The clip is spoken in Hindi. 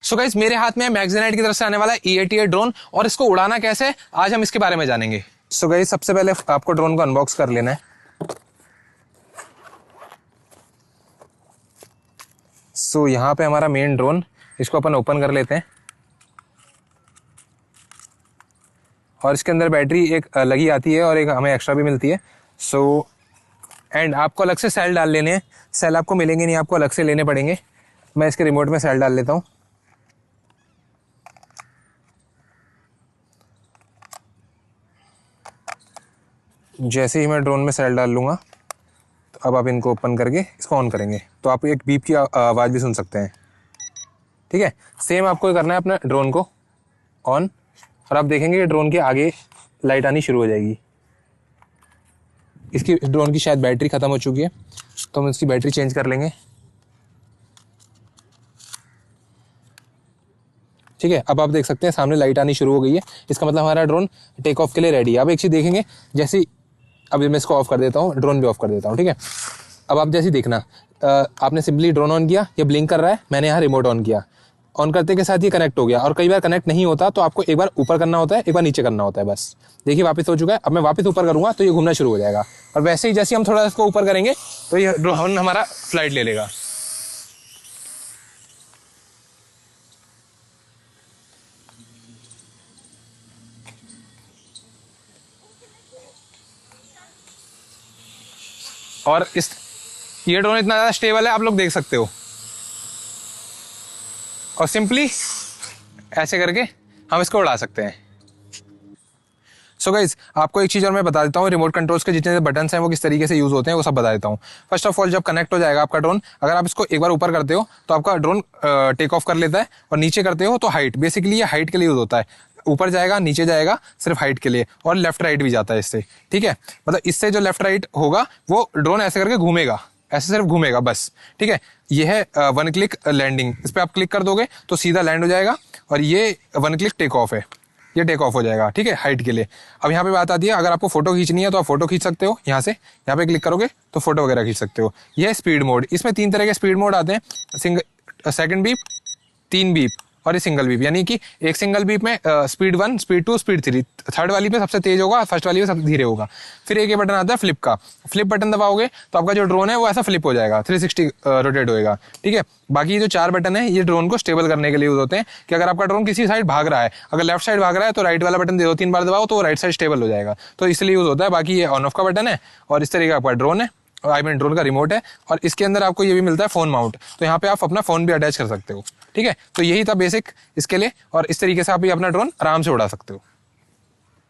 सो गाइस, मेरे हाथ में मैग्जीनाइट की तरफ से आने वाला E88 ड्रोन, और इसको उड़ाना कैसे आज हम इसके बारे में जानेंगे। सो गाइस, सबसे पहले आपको ड्रोन को अनबॉक्स कर लेना है। सो यहाँ पे हमारा मेन ड्रोन, इसको अपन ओपन कर लेते हैं और इसके अंदर बैटरी एक लगी आती है और एक हमें एक्स्ट्रा भी मिलती है। सो एंड आपको अलग से सेल डाल लेने हैं। सेल आपको मिलेंगे नहीं, आपको अलग से लेने पड़ेंगे। मैं इसके रिमोट में सेल डाल लेता हूँ। जैसे ही मैं ड्रोन में सेल डाल लूँगा तो अब आप इनको ओपन करके इसको ऑन करेंगे तो आप एक बीप की आवाज़ भी सुन सकते हैं। ठीक है, सेम आपको करना है अपना ड्रोन को ऑन, और आप देखेंगे कि ड्रोन के आगे लाइट आनी शुरू हो जाएगी। इसकी ड्रोन की शायद बैटरी ख़त्म हो चुकी है तो हम इसकी बैटरी चेंज कर लेंगे। ठीक है, अब आप देख सकते हैं सामने लाइट आनी शुरू हो गई है। इसका मतलब हमारा ड्रोन टेक ऑफ के लिए रेडी है। अब एक चीज़ देखेंगे, जैसे अभी मैं इसको ऑफ कर देता हूँ, ड्रोन भी ऑफ कर देता हूँ। ठीक है, अब आप जैसे देखना, आपने सिंपली ड्रोन ऑन किया, ये ब्लिंक कर रहा है, मैंने यहाँ रिमोट ऑन किया, ऑन करते के साथ ये कनेक्ट हो गया। और कई बार कनेक्ट नहीं होता तो आपको एक बार ऊपर करना होता है, एक बार नीचे करना होता है। बस देखिए वापस हो चुका है। अब मैं वापस ऊपर करूँगा तो ये घूमना शुरू हो जाएगा, और वैसे ही जैसे हम थोड़ा इसको ऊपर करेंगे तो ये ड्रोन हमारा फ्लाइट ले लेगा। और ये ड्रोन इतना ज़्यादा स्टेबल है, आप लोग देख सकते हो। और सिंपली ऐसे करके हम इसको उड़ा सकते हैं। सो गाइज, आपको एक चीज़ और मैं बता देता हूँ, रिमोट कंट्रोल्स के जितने बटन्स हैं वो किस तरीके से यूज़ होते हैं वो सब बता देता हूँ। फर्स्ट ऑफ ऑल, जब कनेक्ट हो जाएगा आपका ड्रोन, अगर आप इसको एक बार ऊपर करते हो तो आपका ड्रोन टेक ऑफ कर लेता है, और नीचे करते हो तो हाइट, बेसिकली ये हाइट के लिए यूज़ होता है। ऊपर जाएगा, नीचे जाएगा, सिर्फ हाइट के लिए, और लेफ्ट राइट भी जाता है इससे। ठीक है, मतलब इससे जो लेफ्ट राइट होगा वो ड्रोन ऐसे करके घूमेगा, ऐसे सिर्फ घूमेगा बस। ठीक है, ये है वन क्लिक लैंडिंग। इस पर आप क्लिक कर दोगे तो सीधा लैंड हो जाएगा, और ये वन क्लिक टेक ऑफ है, ये टेक ऑफ हो जाएगा। ठीक है, हाइट के लिए। अब यहाँ पे बात आती है, अगर आपको फोटो खींचनी है तो आप फोटो खींच सकते हो। यहाँ से यहाँ पे क्लिक करोगे तो फोटो वगैरह खींच सकते हो। ये है स्पीड मोड। इसमें 3 तरह के स्पीड मोड आते हैं, सेकंड बीप, 3 बीप और ये सिंगल बीप। यानी कि एक सिंगल बीप में स्पीड 1, स्पीड 2, स्पीड 3, थर्ड वाली पे सबसे तेज होगा, फर्स्ट वाली पे सबसे धीरे होगा। फिर एक ये बटन आता है फ्लिप का। फ्लिप बटन दबाओगे तो आपका जो ड्रोन है वो ऐसा फ्लिप हो जाएगा, 360 रोटेट होएगा। ठीक है, बाकी ये जो 4 बटन है ये ड्रोन को स्टेबल करने के लिए यूज होते हैं, कि अगर आपका ड्रोन किसी साइड भाग रहा है, अगर लेफ्ट साइड भाग रहा है तो राइट वाला बटन 2-3 बार दबाओ तो वो राइट साइड स्टेबल हो जाएगा, तो इसलिए यूज होता है। बाकी ये ऑन ऑफ का बटन है, और इस तरीके का आपका ड्रोन है, आई मीन ड्रोन का रिमोट है। और इसके अंदर आपको ये भी मिलता है फोन माउंट, तो यहाँ पे आप अपना फोन भी अटैच कर सकते हो। ठीक है, तो यही था बेसिक इसके लिए, और इस तरीके से आप भी अपना ड्रोन आराम से उड़ा सकते हो।